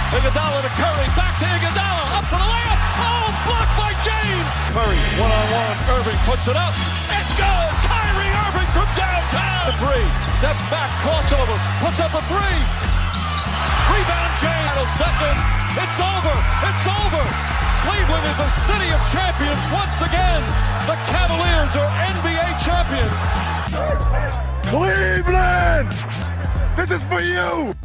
Iguodala to Curry, back to Iguodala, up for the layup. Oh, blocked by James. Curry, one-on-one. Irving puts it up. It's good. Kyrie Irving from downtown. The three, steps back, crossover, puts up a three. Rebound James. Second. It's over. It's over. Cleveland is a city of champions once again. The Cavaliers are NBA champions. Cleveland! This is for you!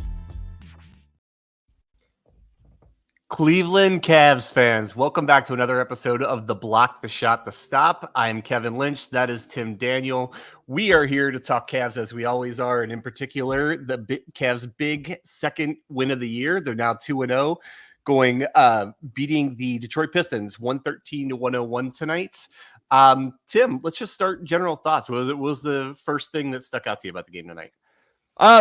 Cleveland Cavs fans, welcome back to another episode of The Block, The Shot, The Stop. I am Kevin Lynch. That is Tim Daniel. We are here to talk Cavs as we always are, and in particular, the Cavs' big second win of the year. They're now 2-0, beating the Detroit Pistons 113-101 tonight. Tim, let's just start general thoughts. What was the first thing that stuck out to you about the game tonight?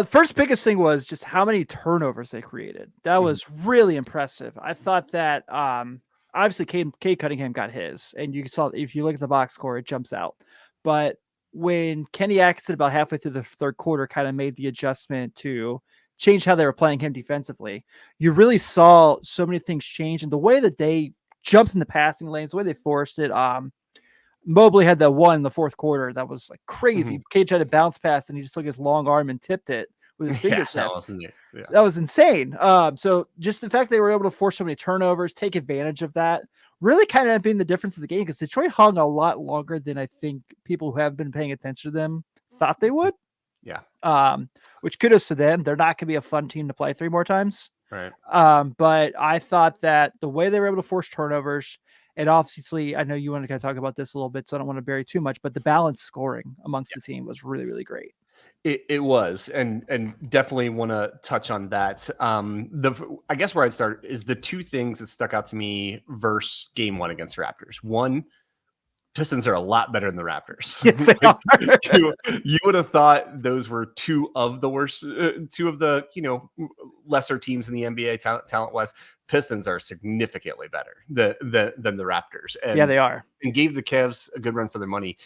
First biggest thing was just how many turnovers they created. That was really impressive. I thought that obviously Cade Cunningham got his, and you saw if you look at the box score, it jumps out. But when Kenny Atkinson about halfway through the third quarter kind of made the adjustment to change how they were playing him defensively, you really saw so many things change. And the way that they jumped in the passing lanes, the way they forced it, Mobley had that one in the fourth quarter that was like crazy. Cade tried to bounce pass and he just took his long arm and tipped it with his fingertips. That was insane. So just the fact they were able to force so many turnovers, take advantage of that, really kind of being the difference of the game, because Detroit hung a lot longer than I think people who have been paying attention to them thought they would. Yeah. Which kudos to them. They're not going to be a fun team to play 3 more times. Right. But I thought that the way they were able to force turnovers, and obviously, I know you want to kind of talk about this a little bit, so I don't want to bury too much, but the balanced scoring amongst the team was really, really great. It was, and definitely want to touch on that. I guess where I'd start is the two things that stuck out to me versus game one against Raptors. One, Pistons are a lot better than the Raptors. Yes, they are. You would have thought those were two of the worst, two of the lesser teams in the NBA talent-wise. Pistons are significantly better than the Raptors. And, yeah, they are. And gave the Cavs a good run for their money.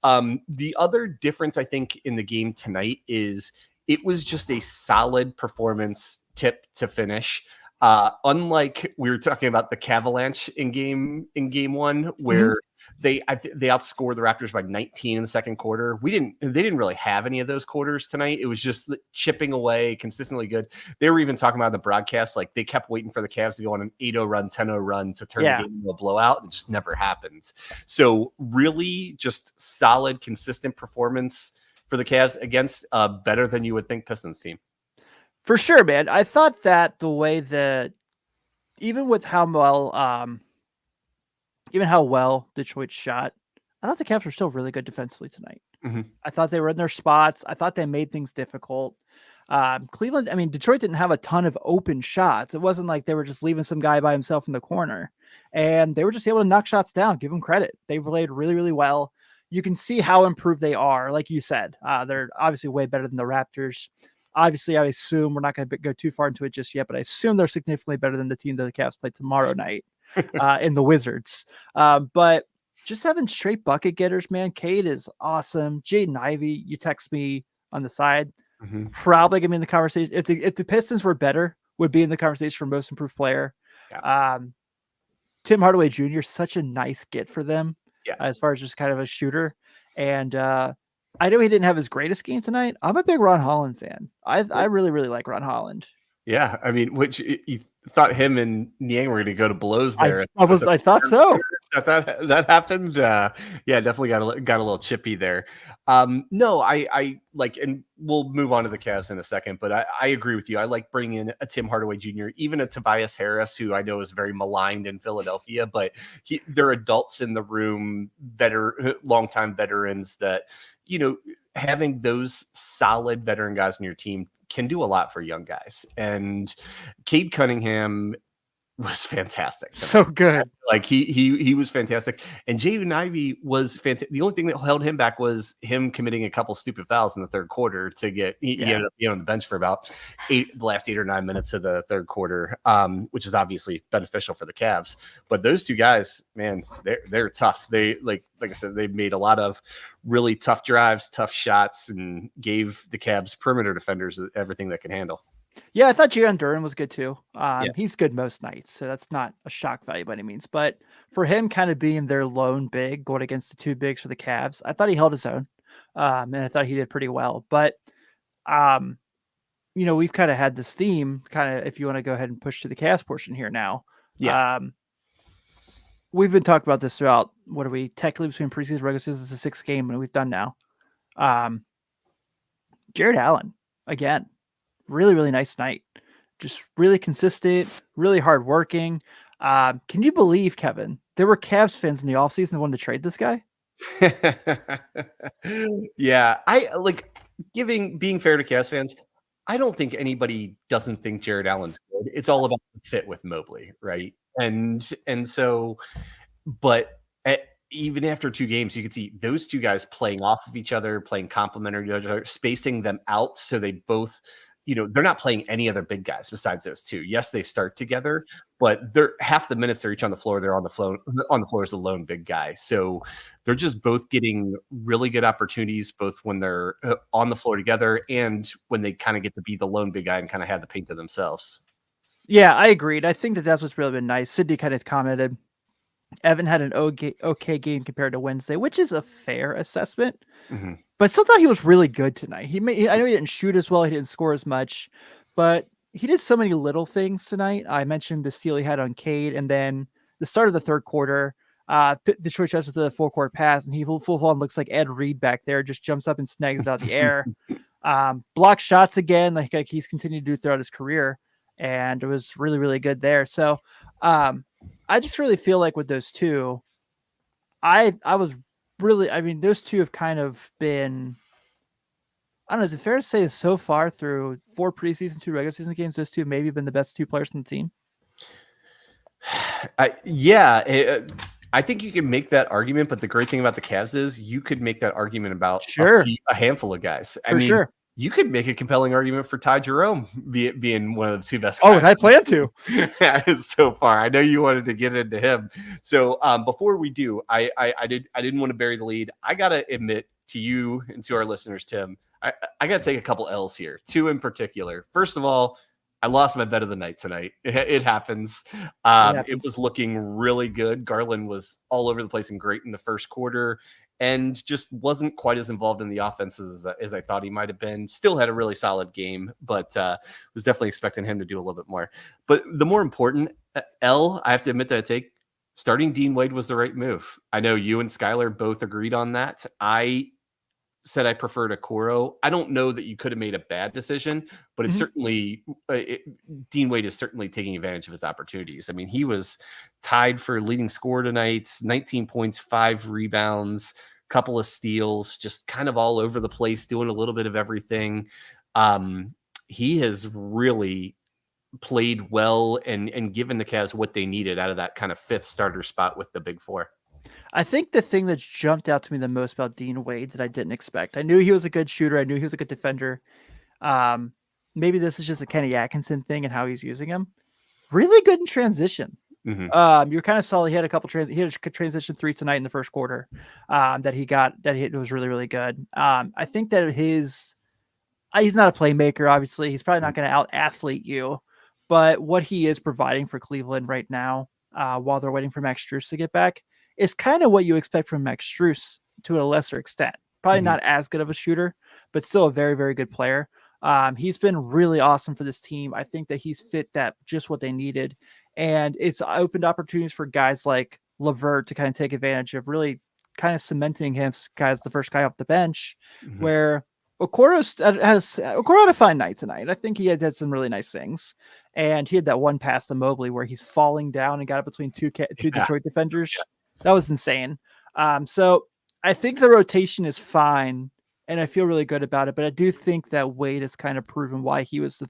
The other difference, I think, in the game tonight is it was just a solid performance tip to finish. Unlike we were talking about the Cavaliers in game one, where they outscored the Raptors by 19 in the second quarter. They didn't really have any of those quarters tonight. It was just chipping away, consistently good. They were even talking about the broadcast, like they kept waiting for the Cavs to go on an 8-0 run, 10-0 run to turn the game into a blowout. It just never happens. So really just solid, consistent performance for the Cavs against a better than you would think Pistons team. For sure, man. I thought that the way that even with how well Detroit shot, I thought the Cavs were still really good defensively tonight. I thought they were in their spots. I thought they made things difficult. Detroit didn't have a ton of open shots. It wasn't like they were just leaving some guy by himself in the corner, and they were just able to knock shots down. Give them credit. They played really, really well. You can see how improved they are. Like you said, they're obviously way better than the Raptors. Obviously, I assume we're not going to go too far into it just yet, but I assume they're significantly better than the team that the Cavs play tomorrow night in the Wizards. But just having straight bucket getters, man, Cade is awesome. Jaden Ivey, you text me on the side, probably going to be in the conversation. If the Pistons were better, would be in the conversation for most improved player. Yeah. Tim Hardaway Jr., such a nice get for them as far as just kind of a shooter. And I know he didn't have his greatest game tonight. I'm a big Ron Holland fan. I really, really like Ron Holland. Yeah, I mean, which you thought him and Niang were going to go to blows there. I thought so. That happened. Yeah, definitely got a little chippy there. No, I like, and we'll move on to the Cavs in a second, but I agree with you. I like bringing in a Tim Hardaway Jr., even a Tobias Harris, who I know is very maligned in Philadelphia, but they're adults in the room, longtime veterans that, having those solid veteran guys in your team can do a lot for young guys. And Cade Cunningham was fantastic. So good. Like he was fantastic. And Jaden Ivey was fantastic. The only thing that held him back was him committing a couple stupid fouls in the third quarter to get, he ended up being on the bench for about the last 8 or 9 minutes of the third quarter, which is obviously beneficial for the Cavs. But those two guys, man, they're tough. They like I said, they made a lot of really tough drives, tough shots, and gave the Cavs perimeter defenders everything they can handle. Yeah, I thought Jalen Duren was good too. Yeah. He's good most nights, so that's not a shock value by any means. But for him kind of being their lone big going against the two bigs for the Cavs, I thought he held his own. And I thought he did pretty well. But we've kind of had this theme, kind of, if you want to go ahead and push to the Cavs portion here now. Yeah. We've been talking about this throughout, what are we, technically between preseason, regular season, it's a 6th game, and we've done now. Jared Allen, again, really, really nice night. Just really consistent, really hardworking. Can you believe, Kevin, there were Cavs fans in the offseason that wanted to trade this guy? Yeah. Being fair to Cavs fans, I don't think anybody doesn't think Jared Allen's good. It's all about the fit with Mobley, right? And so, but even after 2 games, you could see those two guys playing off of each other, playing complementary to each other, spacing them out so they both, they're not playing any other big guys besides those two. Yes, they start together, but they're half the minutes they're each on the floor. They're on the floor as a lone big guy. So they're just both getting really good opportunities, both when they're on the floor together and when they kind of get to be the lone big guy and kind of have the paint to themselves. Yeah, I agreed. I think that's what's really been nice. Sydney kind of commented, Evan had an okay game compared to Wednesday, which is a fair assessment. Mm-hmm. But I still thought he was really good tonight. I know he didn't shoot as well, he didn't score as much, but he did so many little things tonight. I mentioned the steal he had on Cade, and then the start of the third quarter, Detroit tries with the full court pass, and he full on looks like Ed Reed back there, just jumps up and snags it out of the air. Block shots again, like he's continued to do throughout his career, and it was really, really good there. So I just really feel like with those two, those two have kind of been, I don't know, is it fair to say so far through 4 preseason, 2 regular season games, those two have maybe been the best 2 players on the team? I think you can make that argument, but the great thing about the Cavs is you could make that argument about a handful of guys. I mean, you could make a compelling argument for Ty Jerome being one of the 2 best guys. Oh, and I plan to. So far. I know you wanted to get into him. So before we do, I didn't want to bury the lead. I got to admit to you and to our listeners, Tim, I got to take a couple L's here, 2 in particular. First of all, I lost my bet of the night tonight. It happens. It was looking really good. Garland was all over the place and great in the first quarter, and just wasn't quite as involved in the offenses as I thought he might have been. Still had a really solid game, but was definitely expecting him to do a little bit more. But the more important L, I have to admit that I take, starting Dean Wade was the right move. I know you and Skylar both agreed on that. I said I preferred Okoro. I don't know that you could have made a bad decision, but it's certainly Dean Wade is certainly taking advantage of his opportunities. I mean, he was tied for leading scorer tonight, 19 points, 5 rebounds, couple of steals, just kind of all over the place, doing a little bit of everything. He has really played well and given the Cavs what they needed out of that kind of 5th starter spot with the big 4. I think the thing that jumped out to me the most about Dean Wade that I didn't expect, I knew he was a good shooter. I knew he was a good defender. Maybe this is just a Kenny Atkinson thing and how he's using him. Really good in transition. Mm-hmm. You kind of saw he had a couple he had a transition 3 tonight in the first quarter that he was really, really good. I think that he's not a playmaker. Obviously, he's probably not going to out athlete you, but what he is providing for Cleveland right now, while they're waiting for Max Strus to get back, is kind of what you expect from Max Strus to a lesser extent. Probably not as good of a shooter, but still a very, very good player. He's been really awesome for this team. I think that he's fit that just what they needed. And it's opened opportunities for guys like LeVert to kind of take advantage of, really kind of cementing him as the first guy off the bench, where Okoro had a fine night tonight. I think he had some really nice things. And he had that one pass to Mobley where he's falling down and got it between two Detroit defenders. Yeah. That was insane. So I think the rotation is fine, and I feel really good about it. But I do think that Wade has kind of proven why he was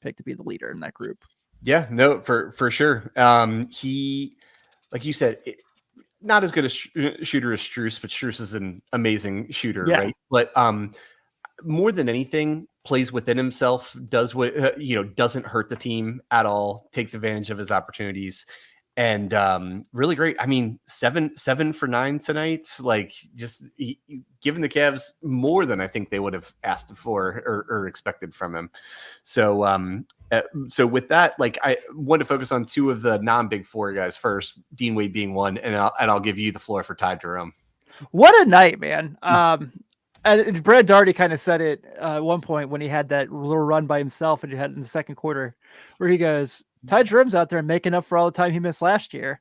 picked to be the leader in that group. Yeah, no, for sure. He, like you said, not as good a shooter as Strus, but Strus is an amazing shooter, right? But more than anything, plays within himself, does what doesn't hurt the team at all, takes advantage of his opportunities. and really great. I mean, 7 for 9 tonight. Like, just giving the Cavs more than I think they would have asked for or expected from him. So so with that, like, I want to focus on two of the non-Big Four guys first, Dean Wade being one, and I'll give you the floor for Ty Jerome. What a night, man. And Brad Daugherty kind of said it at one point when he had that little run by himself and he had in the second quarter where he goes, Ty Jerome's out there making up for all the time he missed last year.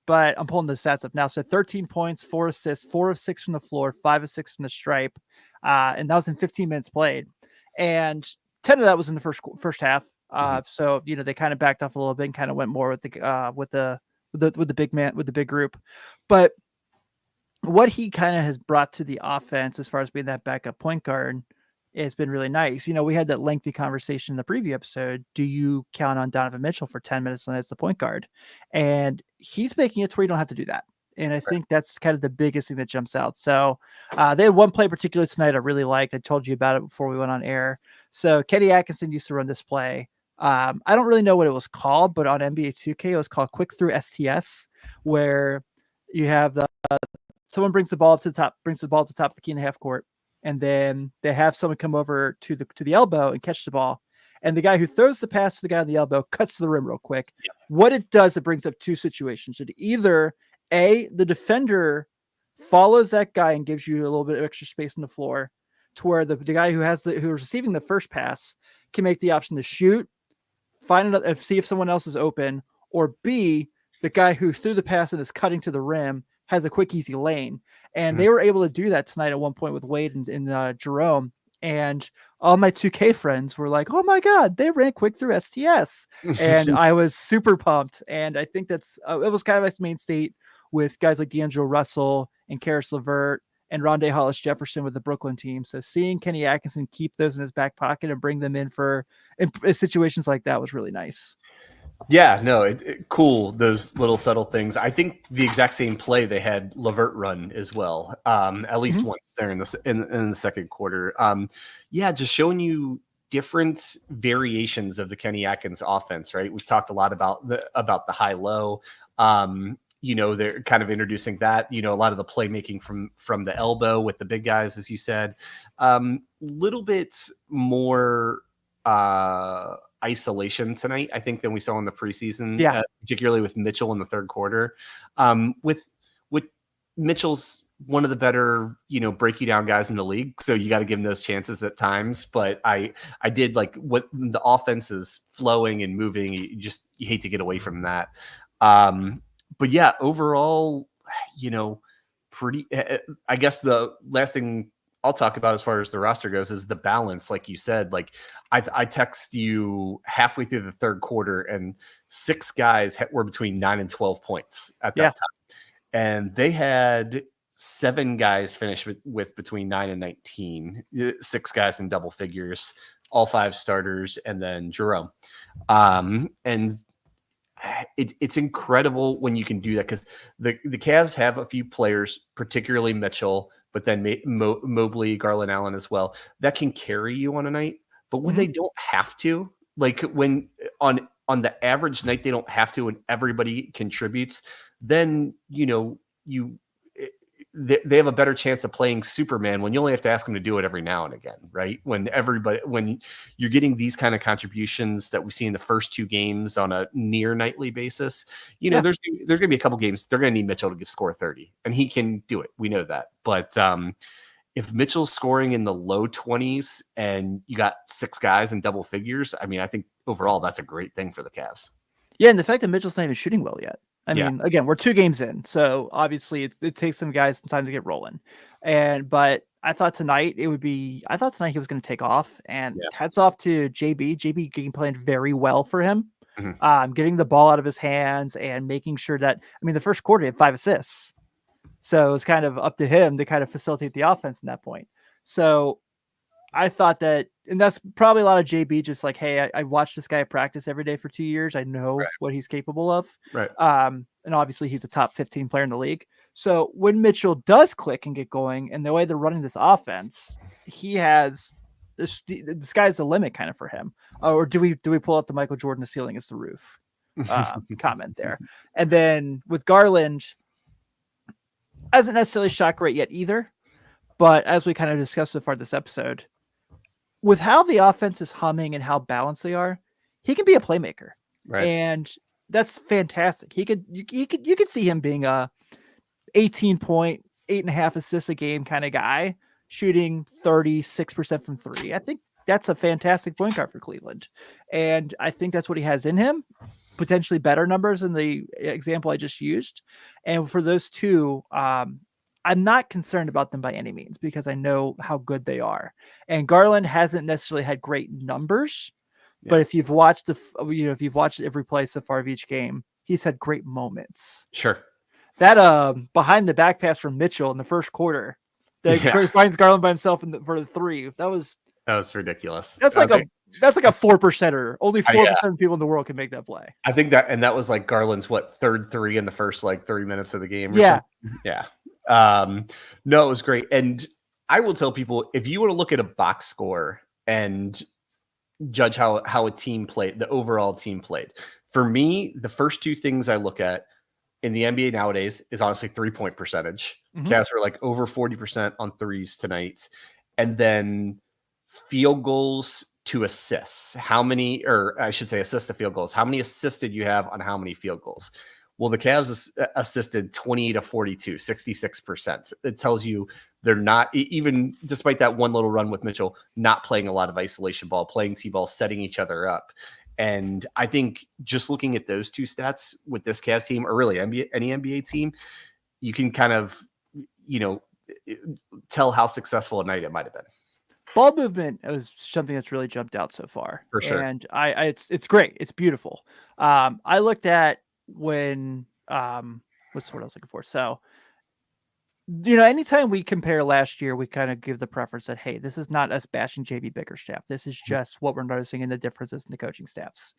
But I'm pulling the stats up now. So 13 points, 4 assists, 4 of 6 from the floor, 5 of 6 from the stripe. And that was in 15 minutes played. And 10 of that was in the first half. So, they kind of backed off a little bit and kind of went more with the big man, with the big group. But what he kind of has brought to the offense as far as being that backup point guard has been really nice. We had that lengthy conversation in the preview episode. Do you count on Donovan Mitchell for 10 minutes as the point guard? And he's making it to where you don't have to do that. And I think that's kind of the biggest thing that jumps out. So they had one play particularly tonight I really liked. I told you about it before we went on air. So Kenny Atkinson used to run this play. I don't really know what it was called, but on NBA 2K, it was called Quick Through STS, where you have someone brings the ball up to the top, of the key and a half court, and then they have someone come over to the elbow and catch the ball. And the guy who throws the pass to the guy on the elbow cuts to the rim real quick. Yeah. What it does, it brings up two situations. It either the defender follows that guy and gives you a little bit of extra space on the floor to where the guy who's receiving the first pass can make the option to shoot, find another, see if someone else is open, or B, the guy who threw the pass and is cutting to the rim has a quick, easy lane. And they were able to do that tonight at one point with Wade and Jerome. And all my 2K friends were like, oh my God, they ran Quick Through STS. And I was super pumped. And I think that's, it was kind of like main state with guys like D'Angelo Russell and Karis LeVert and Rondé Hollis Jefferson with the Brooklyn team. So seeing Kenny Atkinson keep those in his back pocket and bring them in situations like that was really nice. Yeah, no, cool. Those little subtle things. I think the exact same play they had LeVert run as well. At least once there in the second quarter. Yeah, just showing you different variations of the Kenny Atkins offense, right? We've talked a lot about the high low. They're kind of introducing that, a lot of the playmaking from the elbow with the big guys, as you said. Little bit more isolation tonight, I think, than we saw in the preseason, particularly with Mitchell in the third quarter. With Mitchell's one of the better, break you down guys in the league, so you got to give him those chances at times. But I did like what the offense is flowing and moving. You hate to get away from that. But yeah, overall, pretty. I guess the last thing I'll talk about as far as the roster goes is the balance. Like you said, like I text you halfway through the third quarter and 6 guys were between 9 and 12 points at that time. And they had 7 guys finish with between 9 and 19, 6 guys in double figures, all 5 starters, and then Jerome. And it's incredible when you can do that, because the Cavs have a few players, particularly Mitchell, but then Mobley, Garland Allen as well, that can carry you on a night. But when they don't have to, like when on the average night they don't have to and everybody contributes, then they have a better chance of playing Superman when you only have to ask them to do it every now and again, right? When you're getting these kind of contributions that we see in the first 2 games on a near nightly basis, there's going to be a couple games they're going to need Mitchell to score 30, and he can do it. We know that. But if Mitchell's scoring in the low 20s and you got 6 guys in double figures, I mean, I think overall that's a great thing for the Cavs. Yeah, and the fact that Mitchell's not even shooting well yet. I mean, again, we're 2 games in, so obviously it takes some guys some time to get rolling. But I thought tonight he was going to take off, and hats off to JB. JB game planned very well for him, getting the ball out of his hands and making sure that, the first quarter he had 5 assists. So it was kind of up to him to kind of facilitate the offense in that point. So I thought that, and that's probably a lot of JB just like, hey, I watched this guy practice every day for 2 years. I know what he's capable of. Right. And obviously he's a top 15 player in the league. So when Mitchell does click and get going, and the way they're running this offense, he has the sky's the limit kind of for him. Or do we pull out the Michael Jordan, the ceiling is the roof? comment there. And then with Garland, hasn't necessarily shot great yet either. But as we kind of discussed so far this episode, with how the offense is humming and how balanced they are, he can be a playmaker. Right. And that's fantastic. You could see him being a 18 point, 8.5 assists a game kind of guy, shooting 36% from three. I think that's a fantastic point guard for Cleveland. And I think that's what he has in him. Potentially better numbers than the example I just used. And for those two, I'm not concerned about them by any means because I know how good they are. And Garland hasn't necessarily had great numbers, but if you've watched if you've watched every play so far of each game, he's had great moments. Sure. That behind the back pass from Mitchell in the first quarter, that finds Garland by himself for the three. That was ridiculous. That's like a 4%er. Only 4% of people in the world can make that play. I think that was like Garland's third three in the first 30 minutes of the game. Yeah. Yeah. No, it was great. And I will tell people, if you want to look at a box score and judge how a team played, the overall team played, for me, the first two things I look at in the NBA nowadays is honestly 3-point percentage. Cavs were like over 40% on threes tonight. And then field goals to assists. How many, or I should say assists to field goals. How many assists did you have on how many field goals? Well, the Cavs assisted 28 to 42, 66%. It tells you they're not, even despite that one little run with Mitchell, not playing a lot of isolation ball, playing T-ball, setting each other up. And I think just looking at those two stats with this Cavs team, or really any NBA team, you can kind of, tell how successful a night it might have been. Ball movement was something that's really jumped out so far. For sure. And it's great. It's beautiful. I looked at when, what's the word I was looking for? So, anytime we compare last year, we kind of give the preference that, hey, this is not us bashing JB Bickerstaff. This is just what we're noticing in the differences in the coaching staffs.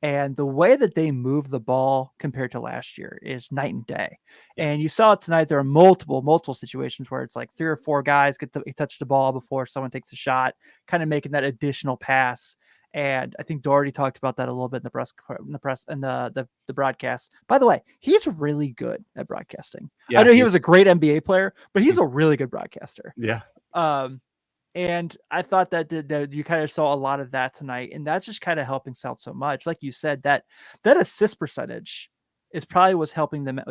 And the way that they move the ball compared to last year is night and day. And you saw it tonight. There are multiple situations where it's like 3 or 4 guys touch the ball before someone takes a shot, kind of making that additional pass. And I think Doherty talked about that a little bit in the broadcast. By the way, he's really good at broadcasting. Yeah, I know he was a great NBA player, but he's a really good broadcaster. Yeah. And I thought that you kind of saw a lot of that tonight, and that's just kind of helping South so much. Like you said, that assist percentage is probably was helping them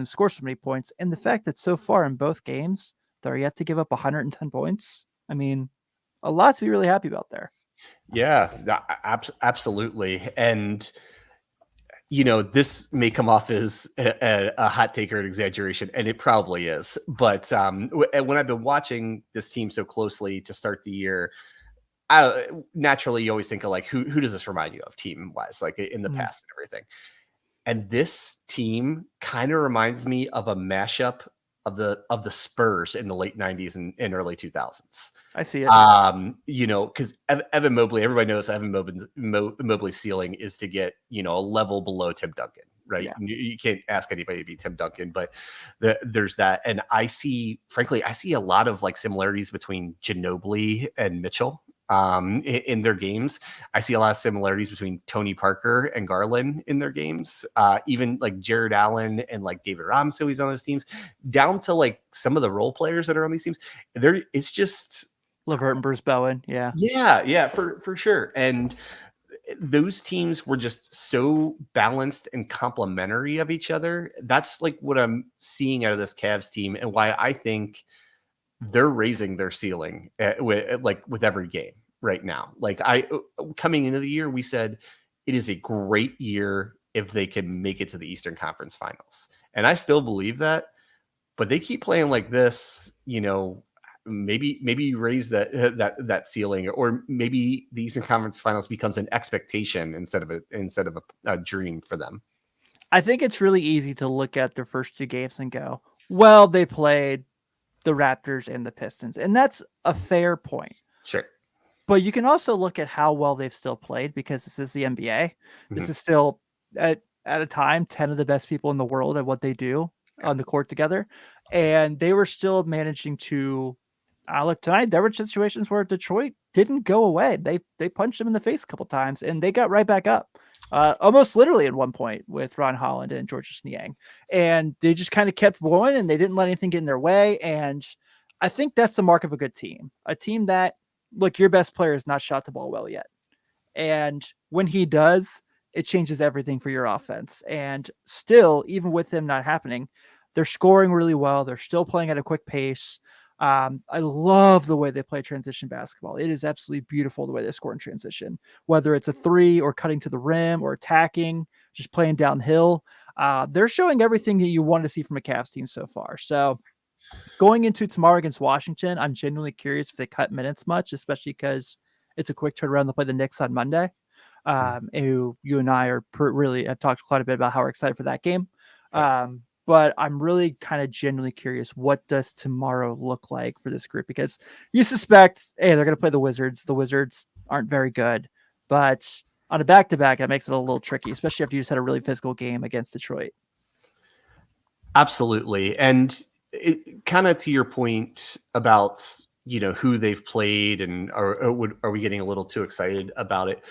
score so many points. And the fact that so far in both games, they're yet to give up 110 points. I mean, a lot to be really happy about there. Yeah, absolutely. And, this may come off as a hot take or an exaggeration, and it probably is. But when I've been watching this team so closely to start the year, naturally you always think of like, who does this remind you of team-wise, like in the past and everything. And this team kind of reminds me of a mashup of the Spurs in the late 90s and early 2000s. I see it. Because Evan Mobley, everybody knows Evan Mobley's ceiling is to get, a level below Tim Duncan, right? Yeah. You can't ask anybody to be Tim Duncan, but there's that. And I see a lot of like similarities between Ginobili and Mitchell in their games. I see a lot of similarities between Tony Parker and Garland in their games, even like Jared Allen and like David Robinson, he's on those teams, down to like some of the role players that are on these teams. It's just LeVert and Bruce Bowen. Yeah, for sure. And those teams were just so balanced and complementary of each other. That's like what I'm seeing out of this Cavs team, and why I think they're raising their ceiling with every game right now. Like coming into the year, we said it is a great year if they can make it to the Eastern Conference Finals. And I still believe that, but they keep playing like this, maybe raise that ceiling, or maybe the Eastern Conference Finals becomes an expectation instead of a dream for them. I think it's really easy to look at their first 2 games and go, well, they played the Raptors and the Pistons. And that's a fair point. Sure. But you can also look at how well they've still played, because this is the NBA. This is still at a time 10 of the best people in the world at what they do on the court together. And they were still managing to Look, tonight there were situations where Detroit didn't go away. They punched them in the face a couple times, and they got right back up. Almost literally at one point with Ron Holland and Georges Niang. And they just kind of kept going, and they didn't let anything get in their way. And I think that's the mark of a good team. A team that, look, your best player has not shot the ball well yet. And when he does, it changes everything for your offense. And still, even with him not happening, they're scoring really well. They're still playing at a quick pace. I love the way they play transition basketball. It is absolutely beautiful the way they score in transition, whether it's a three or cutting to the rim or attacking, just playing downhill. They're showing everything that you want to see from a Cavs team so far. So going into tomorrow against Washington, I'm genuinely curious if they cut minutes much, especially because it's a quick turnaround to play the Knicks on Monday. Who you and I really have talked quite a bit about how we're excited for that game. But I'm really kind of genuinely curious, what does tomorrow look like for this group? Because you suspect, hey, they're going to play the Wizards. The Wizards aren't very good. But on a back-to-back, that makes it a little tricky, especially after you just had a really physical game against Detroit. Absolutely. And it kind of to your point about, who they've played and are we getting a little too excited about it?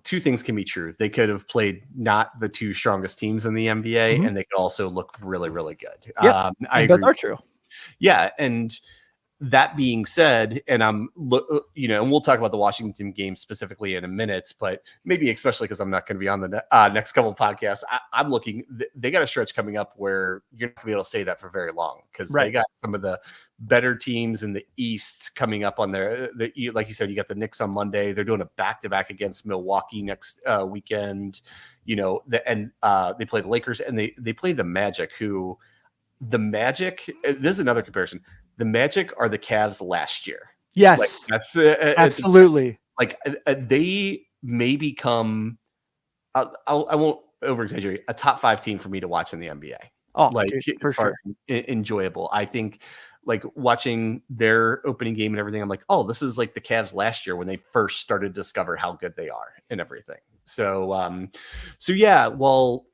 Two things can be true. They could have played not the two strongest teams in the NBA, and they could also look really, really good. Yeah, both are true. Yeah, and that being said, and and we'll talk about the Washington game specifically in a minute, but maybe especially because I'm not going to be on the next couple of podcasts, I'm looking. They got a stretch coming up where you're not going to be able to say that for very long because they got some of the better teams in the East coming up on there. Like you said, you got the Knicks on Monday. They're doing a back-to-back against Milwaukee next weekend. They play the Lakers and they play the Magic, who the Magic. This is another comparison. The Magic are the Cavs last year. Yes, that's absolutely. They may become. I won't over exaggerate. A top 5 team for me to watch in the NBA. Oh, dude, for sure, enjoyable. I think watching their opening game and everything. I'm like, oh, this is like the Cavs last year when they first started to discover how good they are and everything. So, yeah. Well,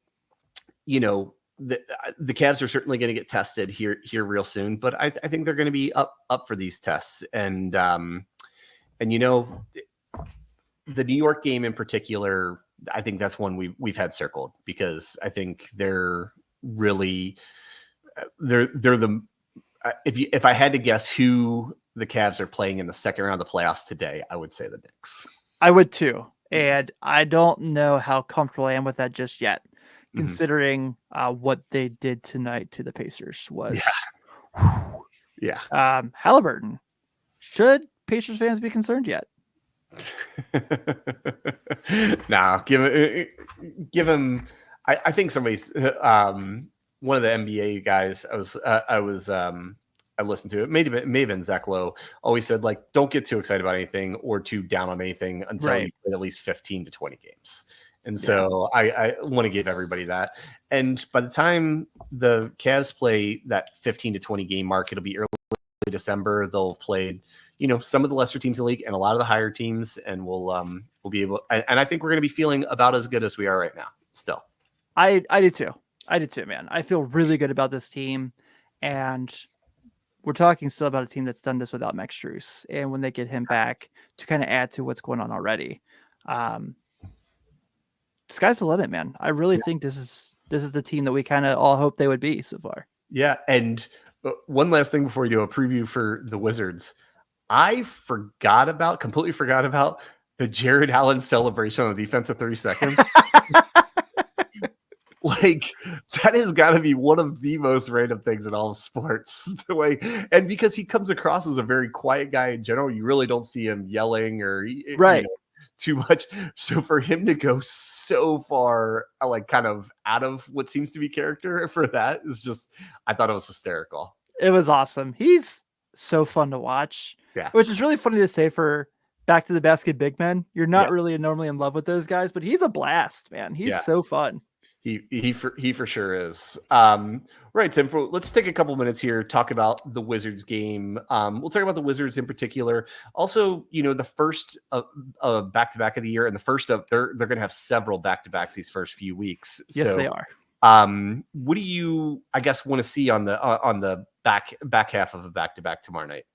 the Cavs are certainly going to get tested here real soon, but I think they're going to be up for these tests. And the New York game in particular, I think that's one we've had circled because I think they're really if I had to guess who the Cavs are playing in the second round of the playoffs today, I would say the Knicks. I would too. And I don't know how comfortable I am with that just yet. Considering what they did tonight to the Pacers was, Halliburton. Should Pacers fans be concerned yet? No, give him. I think somebody's one of the NBA guys. I listened to it. May have been Zach Lowe. Always said don't get too excited about anything or too down on anything until you play at least 15 to 20 games. And so I want to give everybody that. And by the time the Cavs play that 15 to 20 game mark, it'll be early December. They'll have played, some of the lesser teams in the league and a lot of the higher teams. And we'll be able, and I think we're going to be feeling about as good as we are right now still. I do too. I do too, man. I feel really good about this team. And we're talking still about a team that's done this without Max Strus. And when they get him back to kind of add to what's going on already, sky's the limit, man. I really think this is the team that we kind of all hope they would be so far. Yeah, and one last thing before we do a preview for the Wizards, I completely forgot about the Jared Allen celebration on the defensive 30 seconds. That has got to be one of the most random things in all of sports. And because he comes across as a very quiet guy in general, you really don't see him yelling or too much. So for him to go so far, kind of out of what seems to be character for that is just, I thought it was hysterical. It was awesome. He's so fun to watch. Yeah. Which is really funny to say for back to the basket big men. You're not really normally in love with those guys, but he's a blast, man. He's so fun. He for sure is. Right, Tim, let's take a couple minutes here, talk about the Wizards game. We'll talk about the Wizards in particular. Also, the first back-to-back of the year and the first of they're going to have several back-to-backs these first few weeks. Yes, they are. What do you, I guess, want to see on the back half of a back-to-back tomorrow night?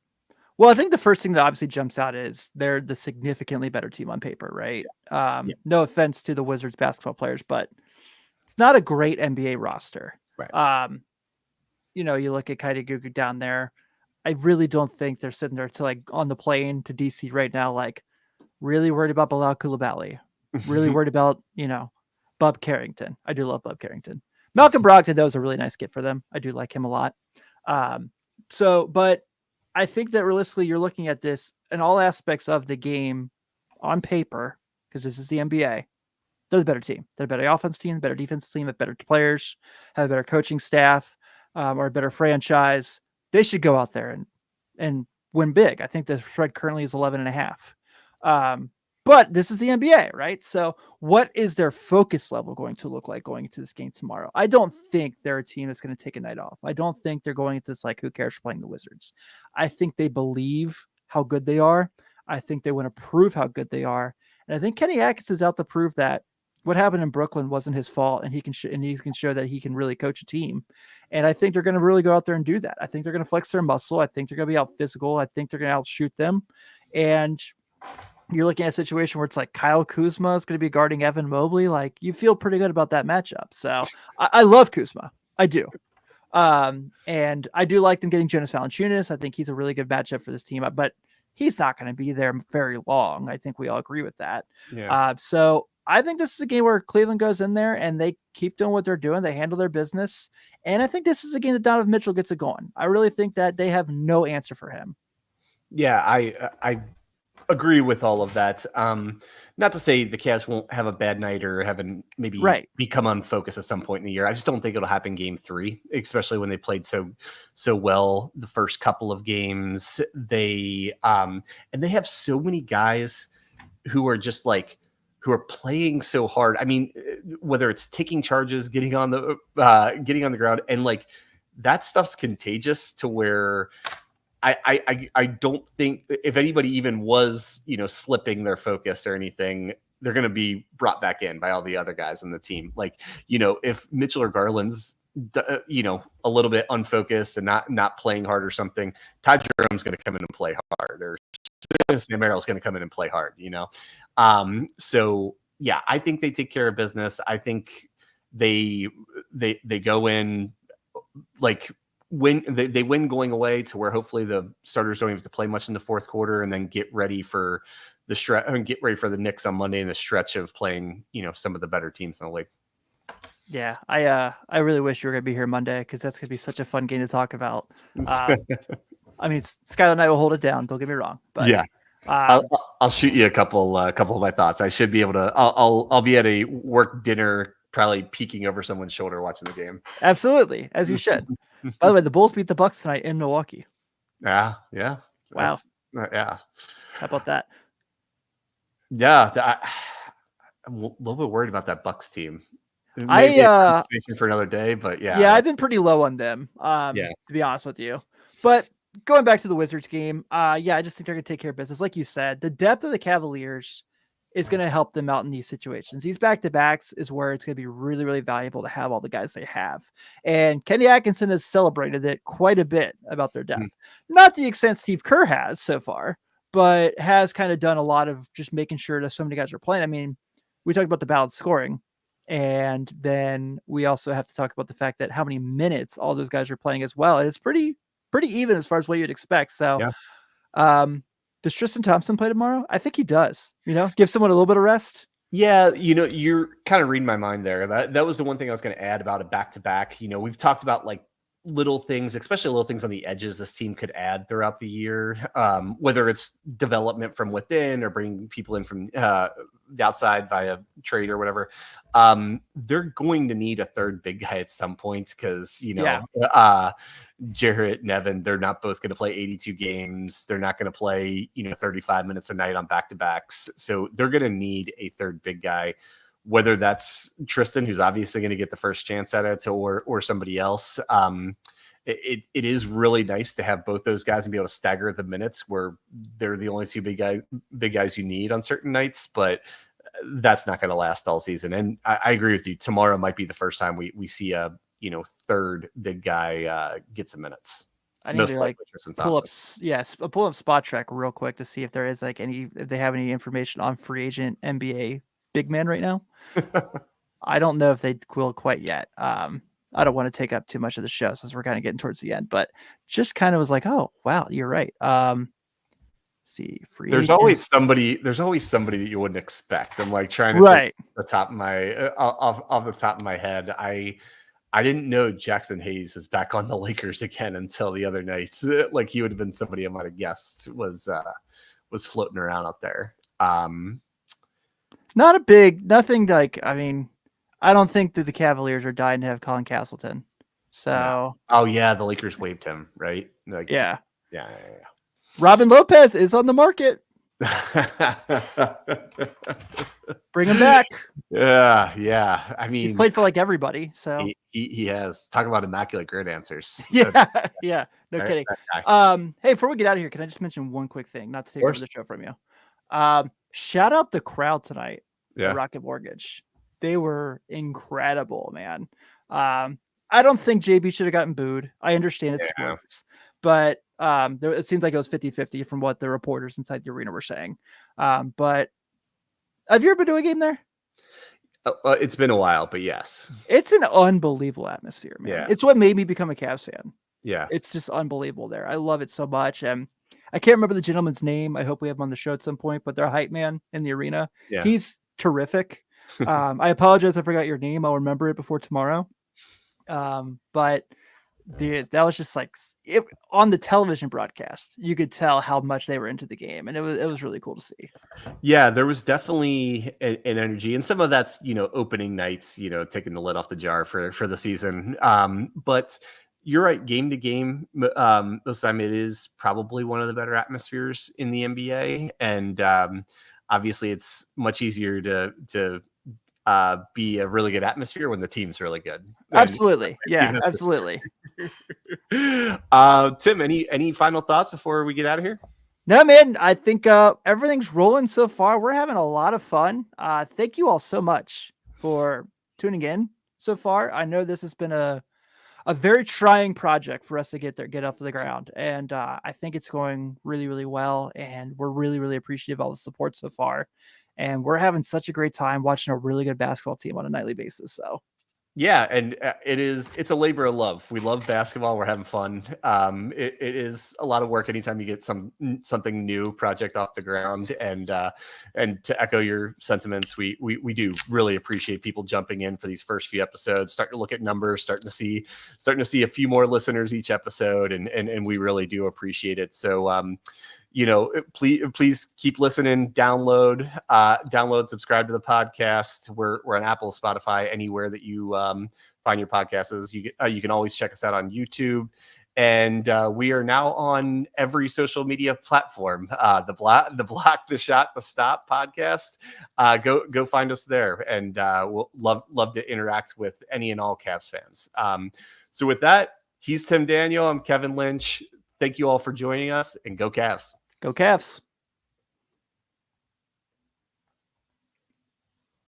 Well, I think the first thing that obviously jumps out is they're the significantly better team on paper, right? No offense to the Wizards basketball players, but it's not a great NBA roster. Right. You look at Cade Cunningham down there. I really don't think they're sitting there to like on the plane to DC right now, like really worried about Bilal Coulibaly, really worried about, Bub Carrington. I do love Bub Carrington. Malcolm Brogdon, though, is a really nice get for them. I do like him a lot. But I think that realistically, you're looking at this in all aspects of the game on paper, because this is the NBA. They're the better team. They're a better offense team, better defense team, have better players, have a better coaching staff, or a better franchise. They should go out there and win big. I think the spread currently is 11.5. But this is the NBA, right? So what is their focus level going to look like going into this game tomorrow? I don't think they're a team that's going to take a night off. I don't think they're going into this like, who cares for playing the Wizards? I think they believe how good they are. I think they want to prove how good they are. And I think Kenny Atkinson is out to prove that what happened in Brooklyn wasn't his fault, and he can show that he can really coach a team. And I think they're going to really go out there and do that. I think they're going to flex their muscle. I think they're going to be out physical. I think they're going to outshoot them. And you're looking at a situation where it's like Kyle Kuzma is going to be guarding Evan Mobley. Like, you feel pretty good about that matchup. So I love Kuzma. I do. And I do like them getting Jonas Valanciunas. I think he's a really good matchup for this team, but he's not going to be there very long. I think we all agree with that. Yeah. So I think this is a game where Cleveland goes in there and they keep doing what they're doing. They handle their business. And I think this is a game that Donovan Mitchell gets it going. I really think that they have no answer for him. Yeah, I agree with all of that. Not to say the Cavs won't have a bad night or maybe become unfocused at some point in the year. I just don't think it'll happen game 3, especially when they played so well the first couple of games. They and they have so many guys who are just like who are playing so hard. I mean, whether it's taking charges, getting on the ground, and like that stuff's contagious to where I don't think if anybody even was, slipping their focus or anything, they're going to be brought back in by all the other guys on the team. Like, if Mitchell or Garland's, a little bit unfocused and not playing hard or something, Ty Jerome's going to come in and play hard, or Sam Merrill's going to come in and play hard, So yeah, I think they take care of business. I think they go in like, when they win going away to where hopefully the starters don't even have to play much in the fourth quarter, and then get ready for the stretch and get ready for the Knicks on Monday in the stretch of playing, some of the better teams in the league. Yeah. I really wish you were going to be here Monday, because that's going to be such a fun game to talk about. I mean, Skylar and I will hold it down. Don't get me wrong, but yeah, I'll shoot you a couple of my thoughts. I should be able to, I'll be at a work dinner, probably peeking over someone's shoulder watching the game. Absolutely. As you should. By the way, the Bulls beat the Bucks tonight in Milwaukee. Yeah. Wow. Yeah. How about that? Yeah. I'm a little bit worried about that Bucks team. Maybe for another day, but yeah. Yeah, I've been pretty low on them. To be honest with you. But going back to the Wizards game, I just think they're going to take care of business. Like you said, the depth of the Cavaliers is going to help them out in these situations. These back-to-backs is where it's going to be really, really valuable to have all the guys they have. And Kenny Atkinson has celebrated it quite a bit about their depth. Not to the extent Steve Kerr has so far, but has kind of done a lot of just making sure that so many guys are playing. I mean, we talked about the balanced scoring, and then we also have to talk about the fact that how many minutes all those guys are playing as well. And it's pretty even as far as what you'd expect. So, does Tristan Thompson play tomorrow? I think he does. Give someone a little bit of rest. Yeah, you're kind of reading my mind there. That was the one thing I was going to add about a back-to-back. We've talked about like little things, especially little things on the edges this team could add throughout the year, whether it's development from within or bringing people in from the outside via trade or whatever. They're going to need a third big guy at some point because, Jarrett and Evan, they're not both going to play 82 games. They're not going to play, 35 minutes a night on back-to-backs. So they're going to need a third big guy, whether that's Tristan, who's obviously going to get the first chance at it, or somebody else. It is really nice to have both those guys and be able to stagger the minutes where they're the only two big guys you need on certain nights, but that's not going to last all season. And I agree with you. Tomorrow might be the first time we see a, third big guy get some minutes. I need to like pull up Spot Track real quick to see if there is like if they have any information on free agent NBA big man right now. I don't know if they will quite yet. I don't want to take up too much of the show since we're kind of getting towards the end, but just kind of was like, oh wow, you're right. See, free there's agent. always somebody that you wouldn't expect. I'm like trying to think the top of my off the top of my head. I didn't know Jackson Hayes is back on the Lakers again until the other night. Like he would have been somebody I might have guessed was floating around out there. Nothing like, I mean, I don't think that the Cavaliers are dying to have Colin Castleton. So, no. Oh yeah, the Lakers waived him, right? Like, yeah. Robin Lopez is on the market. Bring him back. Yeah. I mean, he's played for like everybody. So he has. Talk about immaculate grid answers. Yeah. No kidding. Hey, before we get out of here, can I just mention one quick thing? Not to take over the show from you. Shout out the crowd tonight. Yeah. Rocket Mortgage. They were incredible, man. I don't think JB should have gotten booed. I understand it's sports, but it seems like it was 50-50 from what the reporters inside the arena were saying. But have you ever been to a game there? It's been a while, but yes. It's an unbelievable atmosphere, man. Yeah. It's what made me become a Cavs fan. Yeah. It's just unbelievable there. I love it so much. And I can't remember the gentleman's name. I hope we have him on the show at some point, but their hype man in the arena. Yeah. He's terrific. I apologize. I forgot your name. I'll remember it before tomorrow. But dude, that was just like on the television broadcast, you could tell how much they were into the game, and it was really cool to see. Yeah, there was definitely an energy, and some of that's opening nights, taking the lid off the jar for the season. But you're right, game to game, most of the time it is probably one of the better atmospheres in the NBA, and obviously it's much easier to be a really good atmosphere when the team's really good. Absolutely. Yeah, absolutely. Tim, any final thoughts before we get out of here? No, man, I think everything's rolling so far. We're having a lot of fun. Thank you all so much for tuning in so far. I know this has been a very trying project for us to get off the ground. And I think it's going really, really well. And we're really, really appreciative of all the support so far. And we're having such a great time watching a really good basketball team on a nightly basis. So, yeah, and it's a labor of love. We love basketball. We're having fun. It is a lot of work anytime you get something new project off the ground. And to echo your sentiments, we do really appreciate people jumping in for these first few episodes, starting to look at numbers, starting to see a few more listeners each episode, and we really do appreciate it. So please keep listening, download, subscribe to the podcast. We're on Apple, Spotify, anywhere that you find your podcasts. You can always check us out on YouTube. And we are now on every social media platform. The Block, the Shot, the Stop podcast. Go find us there, and we'll love to interact with any and all Cavs fans. So with that, he's Tim Daniel. I'm Kevin Lynch. Thank you all for joining us, and go Cavs. Go Cavs.